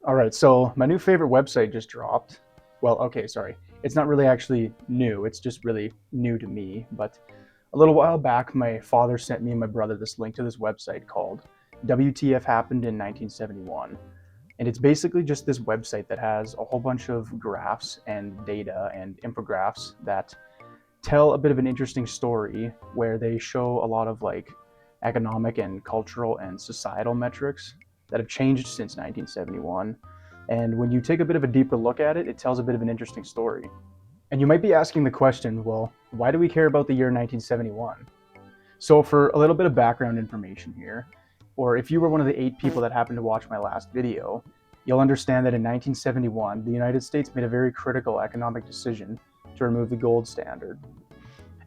All right, so my new favorite website just dropped. Well, okay, sorry. It's not really actually new, it's just really new to me. But a little while back, my father sent me and my brother this link to this website called WTF Happened in 1971. And it's basically just this website that has a whole bunch of graphs and data and infographics that tell a bit of an interesting story where they show a lot of like economic and cultural and societal metrics that have changed since 1971. And when you take a bit of a deeper look at it, it tells a bit of an interesting story. And you might be asking the question, well, why do we care about the year 1971? So, for a little bit of background information here, or if you were one of the 8 people that happened to watch my last video, you'll understand that in 1971, the United States made a very critical economic decision to remove the gold standard.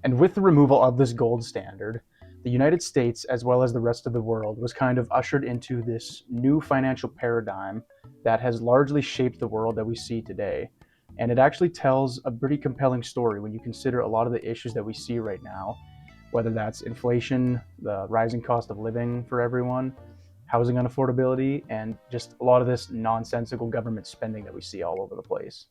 And with the removal of this gold standard, the United States, as well as the rest of the world, was kind of ushered into this new financial paradigm that has largely shaped the world that we see today. And it actually tells a pretty compelling story when you consider a lot of the issues that we see right now, whether that's inflation, the rising cost of living for everyone, housing unaffordability, and just a lot of this nonsensical government spending that we see all over the place.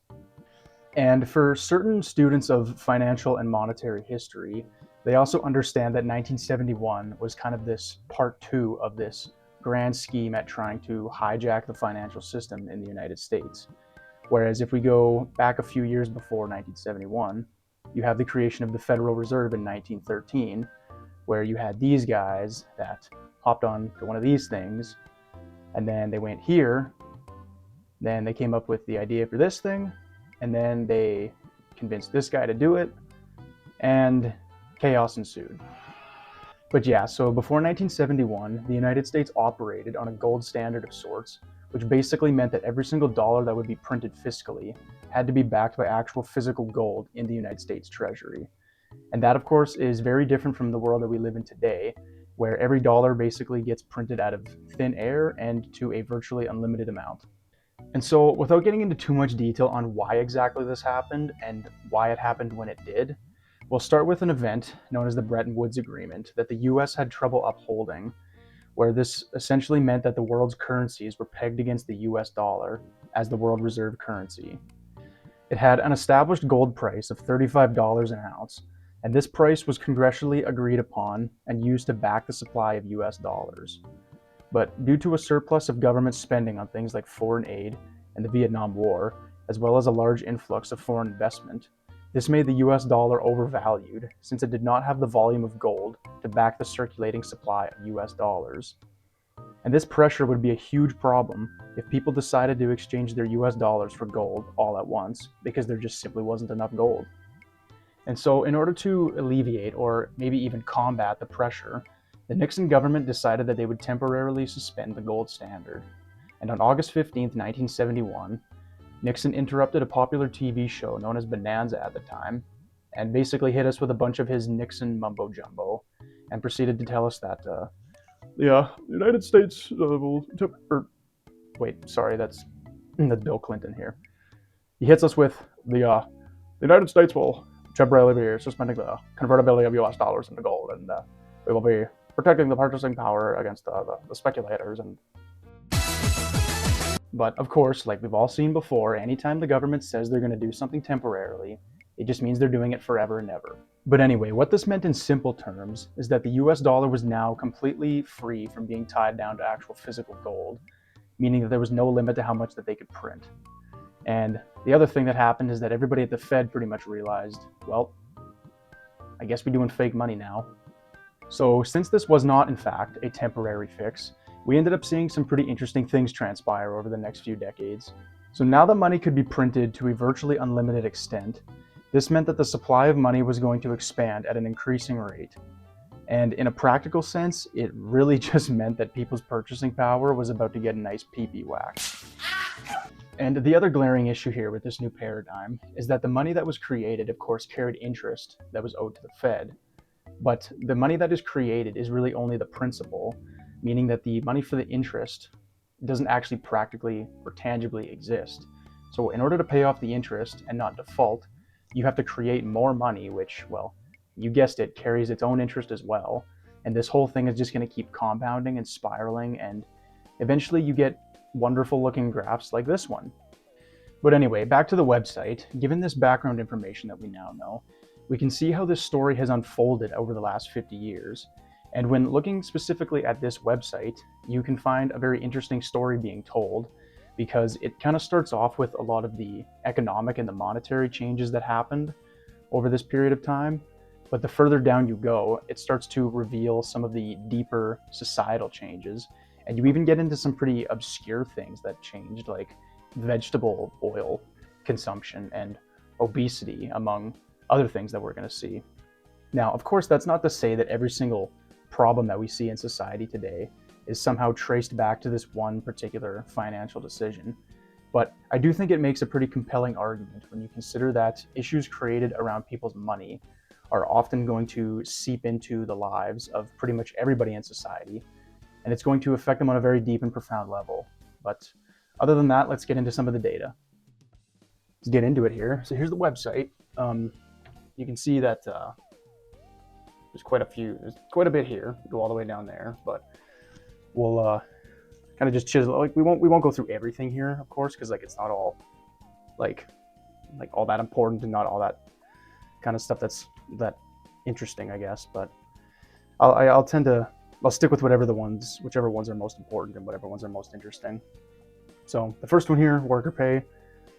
And for certain students of financial and monetary history, they also understand that 1971 was kind of this part two of this grand scheme at trying to hijack the financial system in the United States. Whereas if we go back a few years before 1971, you have the creation of the Federal Reserve in 1913, where you had these guys that hopped on to one of these things, and then they went here, then they came up with the idea for this thing, and then they convinced this guy to do it, and chaos ensued. But yeah, so before 1971, the United States operated on a gold standard of sorts, which basically meant that every single dollar that would be printed fiscally had to be backed by actual physical gold in the United States Treasury. And that, of course, is very different from the world that we live in today, where every dollar basically gets printed out of thin air and to a virtually unlimited amount. And so, without getting into too much detail on why exactly this happened and why it happened when it did, we'll start with an event known as the Bretton Woods Agreement that the US had trouble upholding, where this essentially meant that the world's currencies were pegged against the US dollar as the world reserve currency. It had an established gold price of $35 an ounce, and this price was congressionally agreed upon and used to back the supply of US dollars. But due to a surplus of government spending on things like foreign aid and the Vietnam War, as well as a large influx of foreign investment, this made the US dollar overvalued since it did not have the volume of gold to back the circulating supply of US dollars. And this pressure would be a huge problem if people decided to exchange their US dollars for gold all at once, because there just simply wasn't enough gold. And so, in order to alleviate or maybe even combat the pressure, the Nixon government decided that they would temporarily suspend the gold standard. And on August 15th, 1971, Nixon interrupted a popular TV show known as Bonanza at the time, and basically hit us with a bunch of his Nixon mumbo jumbo, and proceeded to tell us that, the United States will. Wait, sorry, that's Bill Clinton here. He hits us with the United States will temporarily be suspending the convertibility of U.S. dollars into gold, and we will be protecting the purchasing power against the speculators. And but of course, like we've all seen before, anytime the government says they're going to do something temporarily, it just means they're doing it forever and ever. But anyway, what this meant in simple terms is that the US dollar was now completely free from being tied down to actual physical gold, meaning that there was no limit to how much that they could print. And the other thing that happened is that everybody at the Fed pretty much realized, well, I guess we're doing fake money now. So since this was not, in fact, a temporary fix, we ended up seeing some pretty interesting things transpire over the next few decades. So now that money could be printed to a virtually unlimited extent, this meant that the supply of money was going to expand at an increasing rate. And in a practical sense, it really just meant that people's purchasing power was about to get a nice pee-pee whack. And the other glaring issue here with this new paradigm is that the money that was created, of course, carried interest that was owed to the Fed. But the money that is created is really only the principal, meaning that the money for the interest doesn't actually practically or tangibly exist. So in order to pay off the interest and not default, you have to create more money, which, well, you guessed it, carries its own interest as well. And this whole thing is just going to keep compounding and spiraling, and eventually you get wonderful looking graphs like this one. But anyway, back to the website. Given this background information that we now know, we can see how this story has unfolded over the last 50 years. And when looking specifically at this website, you can find a very interesting story being told, because it kind of starts off with a lot of the economic and the monetary changes that happened over this period of time. But the further down you go, it starts to reveal some of the deeper societal changes. And you even get into some pretty obscure things that changed, like vegetable oil consumption and obesity, among other things that we're going to see. Now, of course, that's not to say that every single problem that we see in society today is somehow traced back to this one particular financial decision. But I do think it makes a pretty compelling argument when you consider that issues created around people's money are often going to seep into the lives of pretty much everybody in society, and it's going to affect them on a very deep and profound level. But other than that, let's get into some of the data. Let's get into it here. So here's the website. You can see that there's quite a bit here. Go all the way down there, but we'll kind of just chisel. Like we won't go through everything here, of course, because like it's not all like all that important and not all that kind of stuff that's that interesting, I guess. But I'll stick with whichever ones are most important and whatever ones are most interesting. So the first one here, worker pay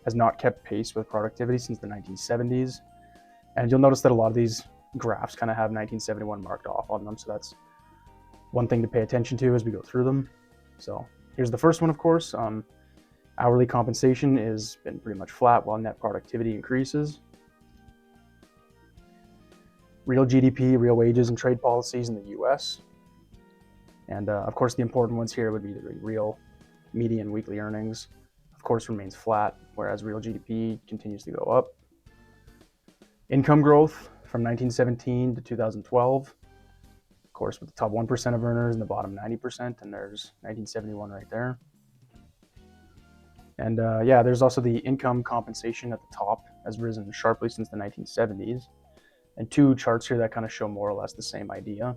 has not kept pace with productivity since the 1970s. And you'll notice that a lot of these graphs kind of have 1971 marked off on them. So that's one thing to pay attention to as we go through them. So here's the first one, of course. Hourly compensation has been pretty much flat while net productivity increases. Real GDP, real wages, and trade policies in the US. And of course, the important ones here would be the real median weekly earnings, of course, remains flat, whereas real GDP continues to go up. Income growth from 1917 to 2012, of course, with the top 1% of earners and the bottom 90%, and there's 1971 right there. And yeah, there's also the income compensation at the top has risen sharply since the 1970s. And two charts here that kind of show more or less the same idea.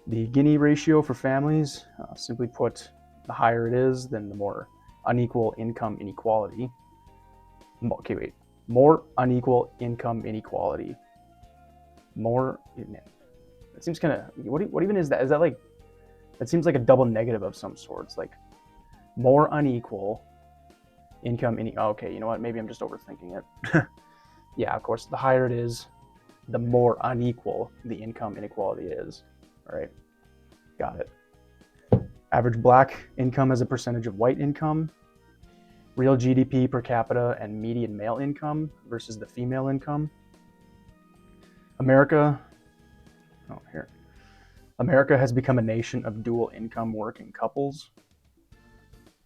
The Gini ratio for families, simply put, the higher it is, then the more unequal income inequality. Okay, wait. More unequal income inequality. More. That seems kind of. What even is that? Is that like? That seems like a double negative of some sorts. Like more unequal income okay, you know what? Maybe I'm just overthinking it. Yeah, of course. The higher it is, the more unequal the income inequality is. All right. Got it. Average black income as a percentage of white income, real GDP per capita, and median male income versus the female income. America has become a nation of dual income working couples.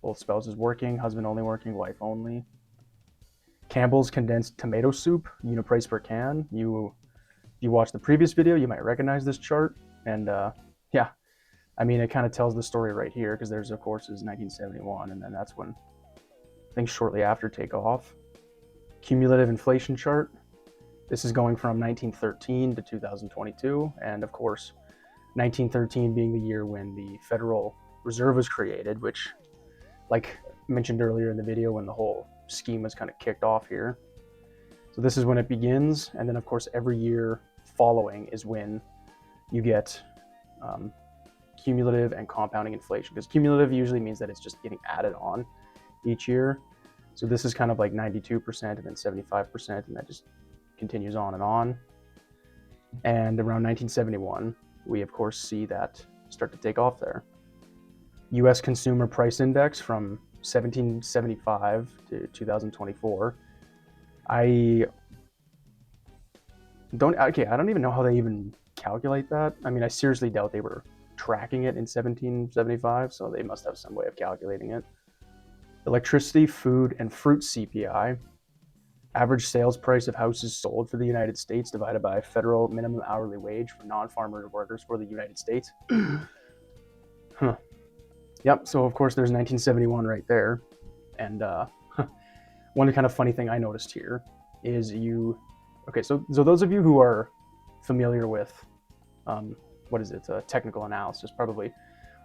Both spouses working, husband only working, wife only. Campbell's condensed tomato soup, unit price per can. If you watched the previous video, you might recognize this chart. And yeah, I mean, it kind of tells the story right here, because there's, of course, is 1971, and then that's when things shortly after take off. Cumulative inflation chart. This is going from 1913 to 2022, and of course, 1913 being the year when the Federal Reserve was created, which, like mentioned earlier in the video, when the whole scheme was kind of kicked off here. So this is when it begins, and then, of course, every year following is when you get cumulative and compounding inflation, because cumulative usually means that it's just getting added on each year. So this is kind of like 92% and then 75%, and that just continues on and on. And around 1971, we of course see that start to take off there. US Consumer Price Index from 1775 to 2024. I don't even know how they even calculate that. I mean, I seriously doubt they were tracking it in 1775, so they must have some way of calculating it. Electricity, food, and fruit CPI. Average sales price of houses sold for the United States divided by federal minimum hourly wage for non-farmer workers for the United States. Huh. Yep, so of course there's 1971 right there. And one kind of funny thing I noticed here is so those of you who are familiar with, technical analysis probably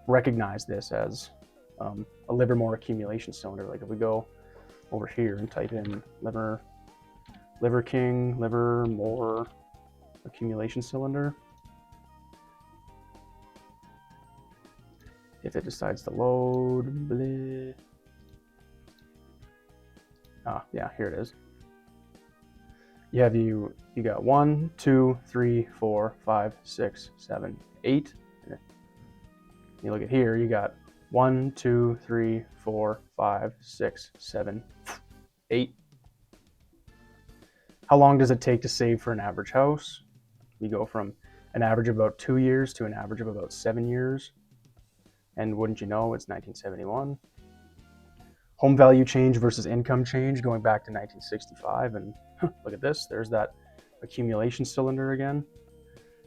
recognize this as a Livermore accumulation cylinder. Like if we go over here and type in Liver King, Livermore accumulation cylinder. If it decides to load, bleh. Yeah, here it is. You got 1, 2, 3, 4, 5, 6, 7, 8. You look at here, you got 1, 2, 3, 4, 5, 6, 7, 8. How long does it take to save for an average house? We go from an average of about 2 years to an average of about 7 years. And wouldn't you know, it's 1971. Home value change versus income change going back to 1965. And look at this, there's that accumulation cylinder again.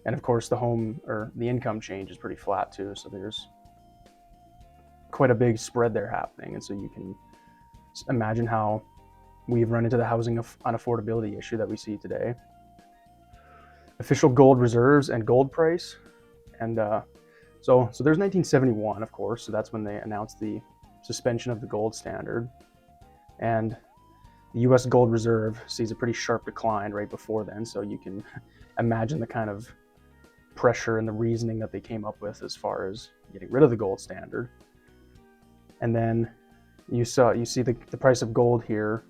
And of course the income change is pretty flat too. So there's quite a big spread there happening. And so you can imagine how we've run into the housing unaffordability issue that we see today. Official gold reserves and gold price. And so there's 1971, of course. So that's when they announced the suspension of the gold standard. And the US gold reserve sees a pretty sharp decline right before then. So you can imagine the kind of pressure and the reasoning that they came up with as far as getting rid of the gold standard. And then you see the price of gold here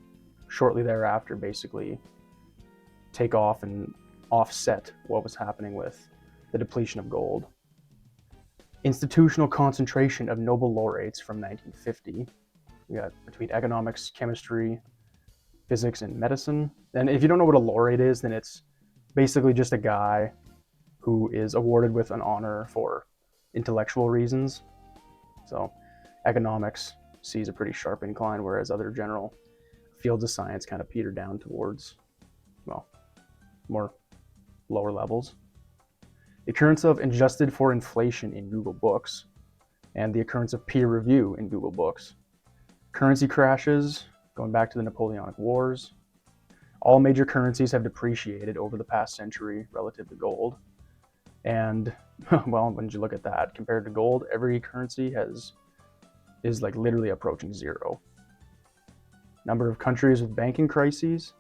shortly thereafter basically take off and offset what was happening with the depletion of gold. Institutional concentration of Nobel laureates from 1950. We got between economics, chemistry, physics, and medicine. And if you don't know what a laureate is, then it's basically just a guy who is awarded with an honor for intellectual reasons. So economics sees a pretty sharp incline, whereas other general fields of science kind of peter down towards, well, more lower levels. The occurrence of adjusted for inflation in Google Books, and the occurrence of peer review in Google Books. Currency crashes, going back to the Napoleonic Wars. All major currencies have depreciated over the past century relative to gold. And, well, when you look at that, compared to gold, every currency is like literally approaching zero. Number of countries with banking crises.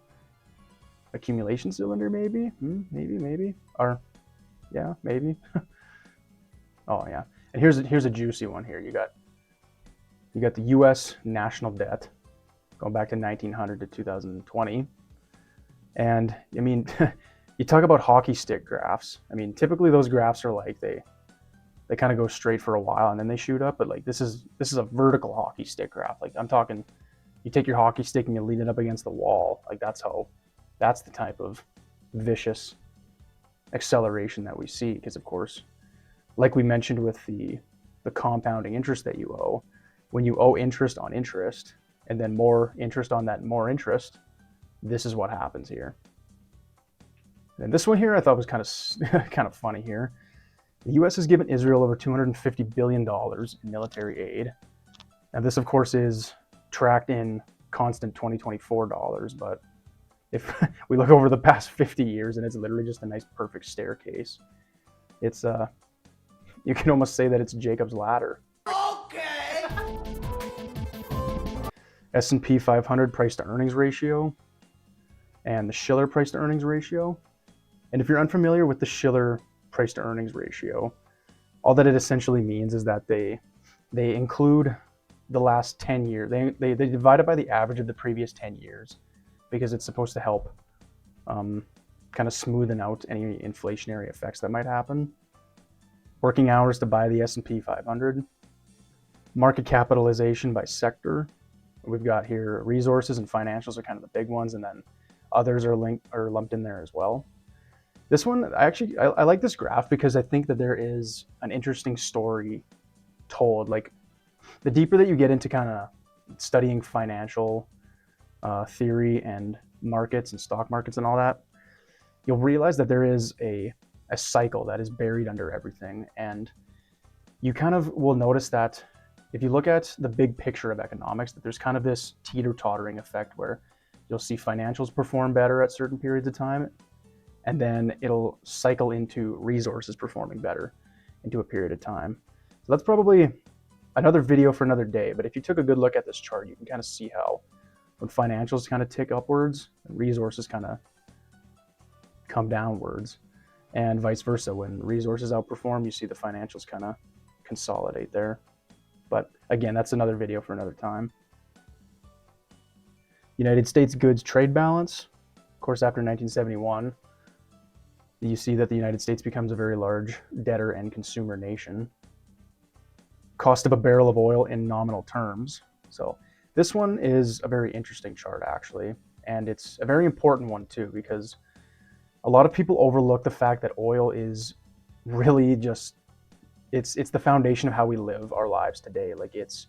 Accumulation cylinder, maybe? Maybe. Or, yeah, maybe. Oh, yeah. And here's a juicy one here. You got the U.S. national debt going back to 1900 to 2020. And, I mean, you talk about hockey stick graphs. I mean, typically those graphs are like they kind of go straight for a while and then they shoot up. But like this is a vertical hockey stick graph. Like I'm talking, you take your hockey stick and you lean it up against the wall. Like that's the type of vicious acceleration that we see. Because of course, like we mentioned with the compounding interest that you owe, when you owe interest on interest and then more interest on that more interest, this is what happens here. And this one here I thought was kind of funny here. The U.S. has given Israel over $250 billion in military aid. Now this of course is tracked in constant 2024 dollars, but if we look over the past 50 years and it's literally just a nice perfect staircase, it's you can almost say that it's Jacob's ladder. Okay. S&P 500 price to earnings ratio and the Shiller price to earnings ratio. And if you're unfamiliar with the Shiller price to earnings ratio, all that it essentially means is that they include the last 10 years. They divide it by the average of the previous 10 years because it's supposed to help kind of smoothen out any inflationary effects that might happen. Working hours to buy the S&P 500. Market capitalization by sector. We've got here resources and financials are kind of the big ones, and then others are lumped in there as well. This one, I like this graph because I think that there is an interesting story told. Like the deeper that you get into kind of studying financial theory and markets and stock markets and all that, you'll realize that there is a cycle that is buried under everything. And you kind of will notice that if you look at the big picture of economics, that there's kind of this teeter-tottering effect where you'll see financials perform better at certain periods of time, and then it'll cycle into resources performing better into a period of time. So that's probably another video for another day, but if you took a good look at this chart, you can kind of see how when financials kind of tick upwards, resources kind of come downwards, and vice versa. When resources outperform, you see the financials kind of consolidate there. But again, that's another video for another time. United States goods trade balance. Of course, after 1971, you see that the United States becomes a very large debtor and consumer nation. Cost of a barrel of oil in nominal terms. So this one is a very interesting chart, actually, and it's a very important one too, because a lot of people overlook the fact that oil is really just it's the foundation of how we live our lives today. Like it's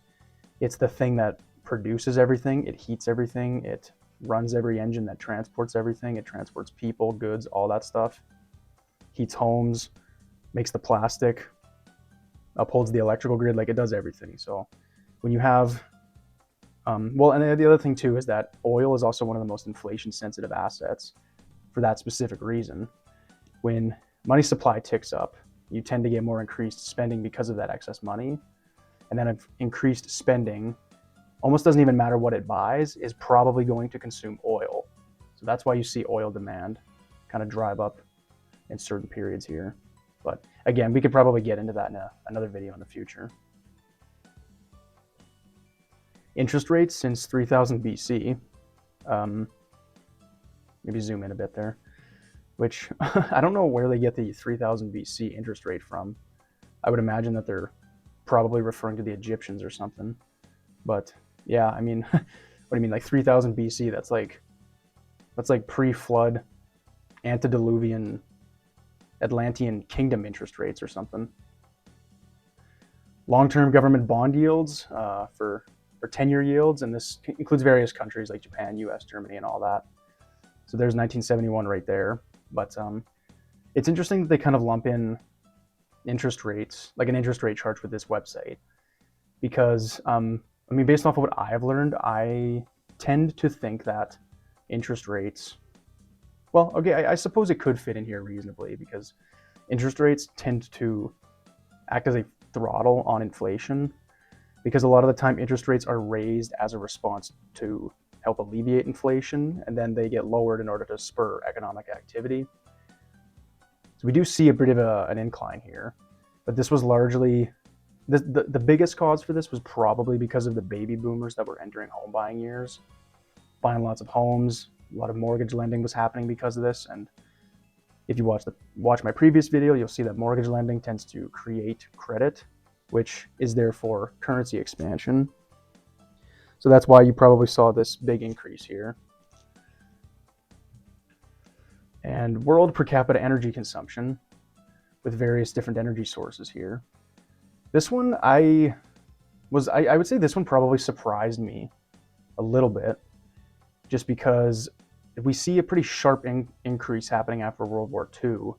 the thing that produces everything, it heats everything, it runs every engine that transports everything, it transports people, goods, all that stuff, heats homes, makes the plastic, upholds the electrical grid, like it does everything. So when you have well, and the other thing too is that oil is also one of the most inflation sensitive assets for that specific reason. When money supply ticks up, you tend to get more increased spending because of that excess money. And then increased spending, almost doesn't even matter what it buys, is probably going to consume oil. So that's why you see oil demand kind of drive up in certain periods here. But again, we could probably get into that in another video in the future. Interest rates since 3000 BC. Maybe zoom in a bit there, which I don't know where they get the 3000 BC interest rate from. I would imagine that they're probably referring to the Egyptians or something. But yeah, I mean, what do you mean, like 3000 BC? That's like pre-flood, antediluvian, Atlantean kingdom interest rates or something. Long-term government bond yields for 10-year yields, and this includes various countries like Japan, US, Germany, and all that. So there's 1971 right there. But it's interesting that they kind of lump in interest rates, like an interest rate chart with this website, because I mean, based off of what I've learned, I tend to think that interest rates, well, okay, I suppose it could fit in here reasonably, because interest rates tend to act as a throttle on inflation, because a lot of the time interest rates are raised as a response to help alleviate inflation, and then they get lowered in order to spur economic activity. So we do see a bit of an incline here, but this was largely, the biggest cause for this was probably because of the baby boomers that were entering home buying years, buying lots of homes. A lot of mortgage lending was happening because of this, and if you watch my previous video, you'll see that mortgage lending tends to create credit, which is therefore currency expansion. So that's why you probably saw this big increase here. And world per capita energy consumption with various different energy sources here. This one, I would say this one probably surprised me a little bit, just because we see a pretty sharp increase happening after World War II.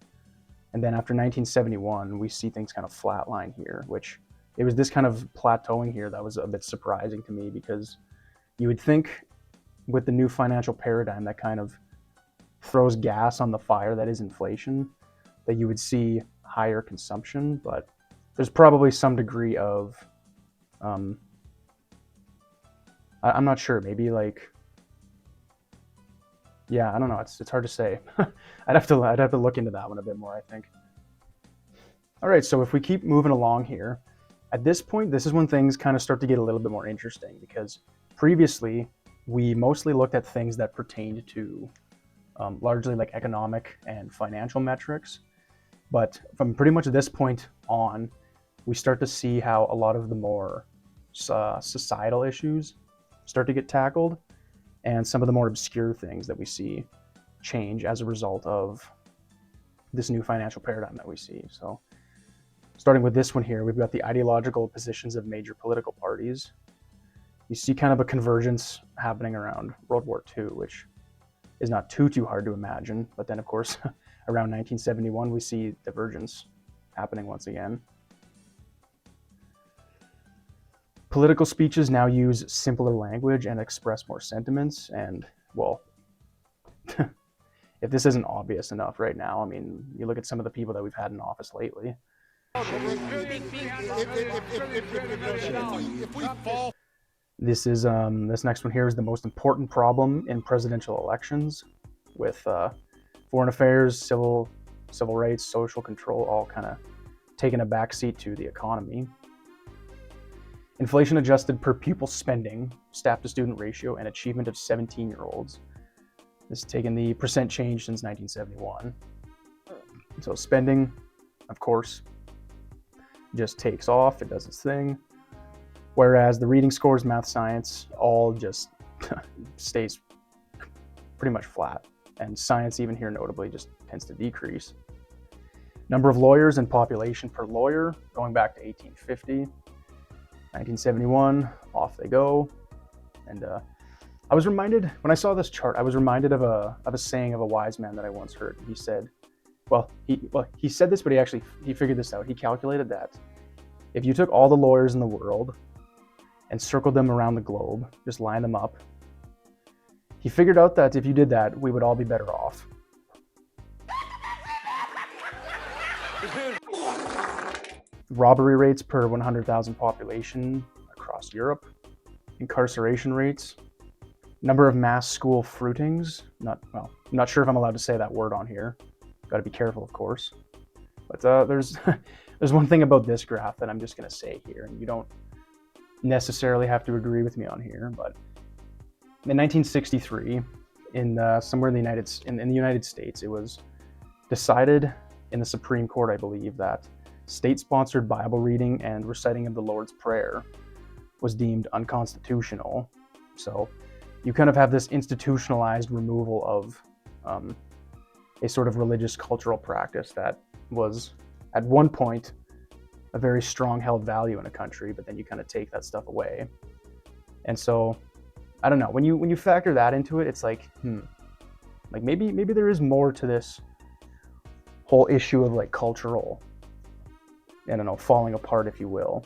And then after 1971, we see things kind of flatline here, which it was this kind of plateauing here that was a bit surprising to me, because you would think with the new financial paradigm that kind of throws gas on the fire that is inflation, that you would see higher consumption, but there's probably some degree of, I'm not sure, maybe like, yeah, I don't know, it's hard to say. I'd have to look into that one a bit more, I think. All right, so if we keep moving along here, at this point, this is when things kind of start to get a little bit more interesting, because previously we mostly looked at things that pertained to largely like economic and financial metrics. But from pretty much this point on, we start to see how a lot of the more societal issues start to get tackled, and some of the more obscure things that we see change as a result of this new financial paradigm that we see. So starting with this one here, we've got the ideological positions of major political parties. You see kind of a convergence happening around World War II, which is not too hard to imagine. But then, of course, around 1971, we see divergence happening once again. Political speeches now use simpler language and express more sentiments. And, well, if this isn't obvious enough right now, I mean, you look at some of the people that we've had in office lately. This is this next one here is the most important problem in presidential elections, with foreign affairs, civil rights, social control, all kind of taking a backseat to the economy. Inflation adjusted per pupil spending, staff to student ratio, and achievement of 17-year-olds. This has taken the percent change since 1971. So spending, of course, just takes off, it does its thing. Whereas the reading scores, math, science, all just stays pretty much flat. And science, even here notably, just tends to decrease. Number of lawyers and population per lawyer, going back to 1850. 1971, off they go. And I was reminded, when I saw this chart, I was reminded of a saying of a wise man that I once heard. He said, he said this, but he figured this out. He calculated that if you took all the lawyers in the world and circled them around the globe, just line them up, he figured out that if you did that, we would all be better off. Robbery rates per 100,000 population across Europe. Incarceration rates. Number of mass school fruitings. I'm not sure if I'm allowed to say that word on here. Got to be careful, of course. But there's one thing about this graph that I'm just going to say here, and you don't necessarily have to agree with me on here. But in 1963, somewhere in the United States, it was decided in the Supreme Court, I believe, that state-sponsored Bible reading and reciting of the Lord's Prayer was deemed unconstitutional. So you kind of have this institutionalized removal of a sort of religious cultural practice that was at one point a very strong held value in a country, but then you kind of take that stuff away. And so I don't know, when you factor that into it, it's like maybe there is more to this whole issue of like cultural, I don't know, falling apart, if you will.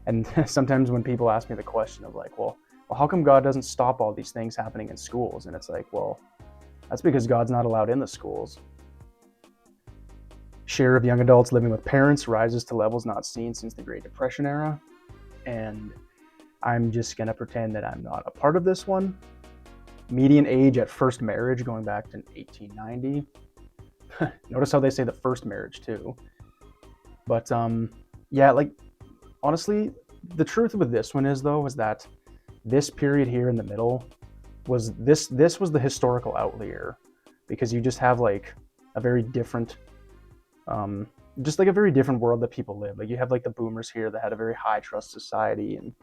And sometimes when people ask me the question of like, well, how come God doesn't stop all these things happening in schools? And it's like, well, that's because God's not allowed in the schools. Share of young adults living with parents rises to levels not seen since the Great Depression era. And I'm just going to pretend that I'm not a part of this one. Median age at first marriage going back to 1890. Notice how they say the first marriage too. But yeah, like honestly, the truth with this one is that this period here in the middle was this was the historical outlier, because you just have like a very different just like a very different world that people live. Like you have like the boomers here that had a very high trust society, and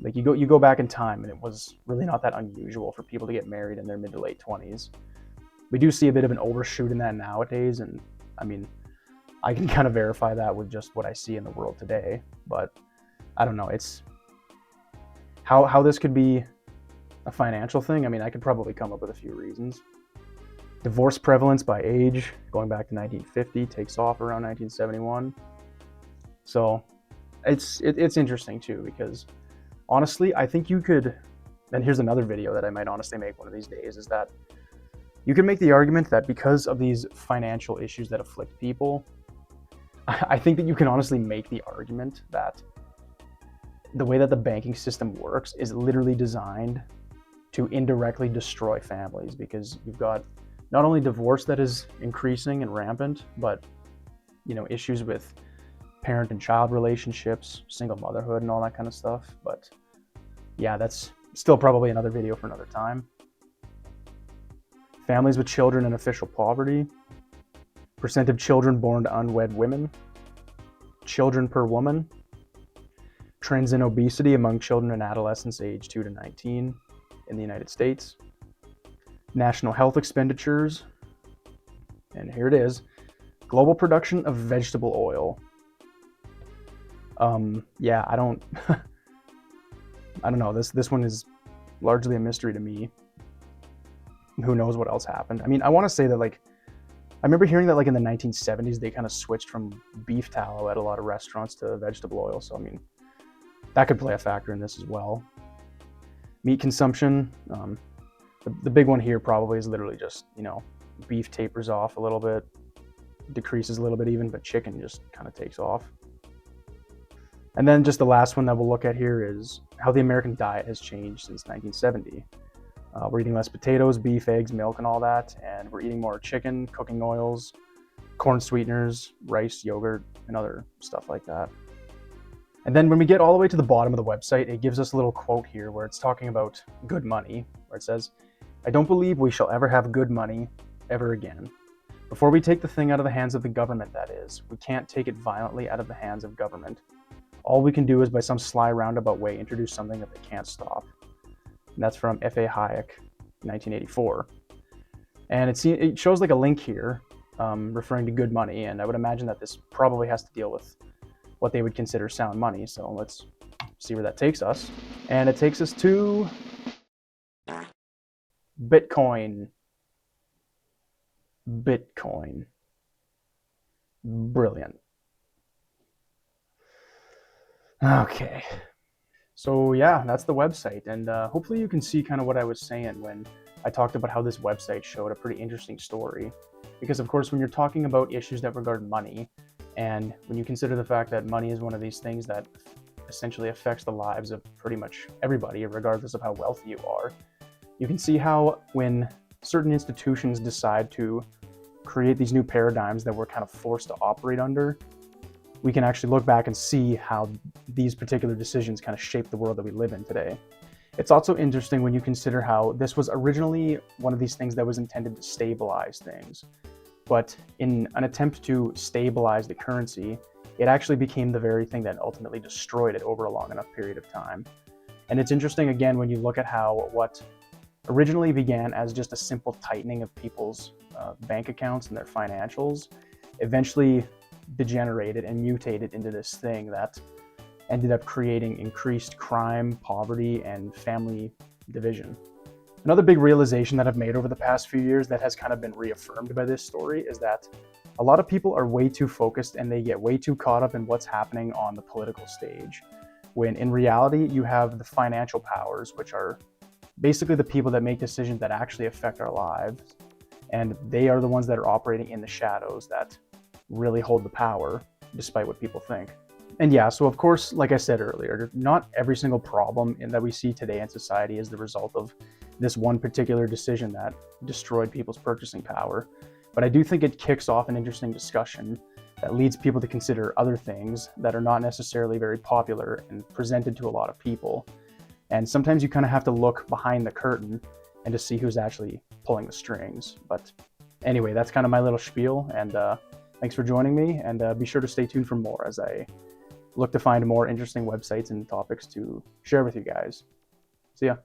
like you go back in time and it was really not that unusual for people to get married in their mid to late 20s. We do see a bit of an overshoot in that nowadays, and I mean, I can kind of verify that with just what I see in the world today. But I don't know, it's how this could be a financial thing. I mean, I could probably come up with a few reasons. Divorce prevalence by age, going back to 1950, takes off around 1971. So it's interesting too, because honestly, I think you could, and here's another video that I might honestly make one of these days, is that you can make the argument that because of these financial issues that afflict people, I think that you can honestly make the argument that the way that the banking system works is literally designed to indirectly destroy families, because you've got not only divorce that is increasing and rampant, but issues with parent and child relationships, single motherhood, and all that kind of stuff. But yeah, that's still probably another video for another time. Families with children in official poverty, percent of children born to unwed women, children per woman, trends in obesity among children and adolescents aged 2 to 19 in the United States, national health expenditures, and here it is, global production of vegetable oil. Yeah, I don't know, this one is largely a mystery to me. Who knows what else happened? I mean, I want to say that like, I remember hearing that like in the 1970s, they kind of switched from beef tallow at a lot of restaurants to vegetable oil. So I mean, that could play a factor in this as well. Meat consumption, the big one here probably is literally just, beef tapers off a little bit. decreases a little bit even, but chicken just kind of takes off. And then just the last one that we'll look at here is how the American diet has changed since 1970. We're eating less potatoes, beef, eggs, milk, and all that, and we're eating more chicken, cooking oils, corn sweeteners, rice, yogurt, and other stuff like that. And then when we get all the way to the bottom of the website, it gives us a little quote here where it's talking about good money, where it says, "I don't believe we shall ever have good money ever again. Before we take the thing out of the hands of the government, that is, we can't take it violently out of the hands of government. All we can do is by some sly roundabout way introduce something that they can't stop." And that's from F.A. Hayek, 1984. And it shows like a link here referring to good money, and I would imagine that this probably has to deal with what they would consider sound money. So let's see where that takes us. And it takes us to Bitcoin. Bitcoin. Brilliant. Okay. So yeah, that's the website. And hopefully you can see kind of what I was saying when I talked about how this website showed a pretty interesting story. Because of course, when you're talking about issues that regard money, and when you consider the fact that money is one of these things that essentially affects the lives of pretty much everybody, regardless of how wealthy you are, you can see how when certain institutions decide to create these new paradigms that we're kind of forced to operate under, we can actually look back and see how these particular decisions kind of shape the world that we live in today. It's also interesting when you consider how this was originally one of these things that was intended to stabilize things. But in an attempt to stabilize the currency, it actually became the very thing that ultimately destroyed it over a long enough period of time. And it's interesting, again, when you look at how what originally began as just a simple tightening of people's bank accounts and their financials eventually degenerated and mutated into this thing that ended up creating increased crime, poverty, and family division. Another big realization that I've made over the past few years that has kind of been reaffirmed by this story is that a lot of people are way too focused and they get way too caught up in what's happening on the political stage, when in reality you have the financial powers, which are basically the people that make decisions that actually affect our lives, and they are the ones that are operating in the shadows that really hold the power, despite what people think. And yeah, so of course, like I said earlier, not every single problem that we see today in society is the result of this one particular decision that destroyed people's purchasing power. But I do think it kicks off an interesting discussion that leads people to consider other things that are not necessarily very popular and presented to a lot of people. And sometimes you kind of have to look behind the curtain and to see who's actually pulling the strings. But anyway, that's kind of my little spiel, and thanks for joining me, and be sure to stay tuned for more as I look to find more interesting websites and topics to share with you guys. See ya.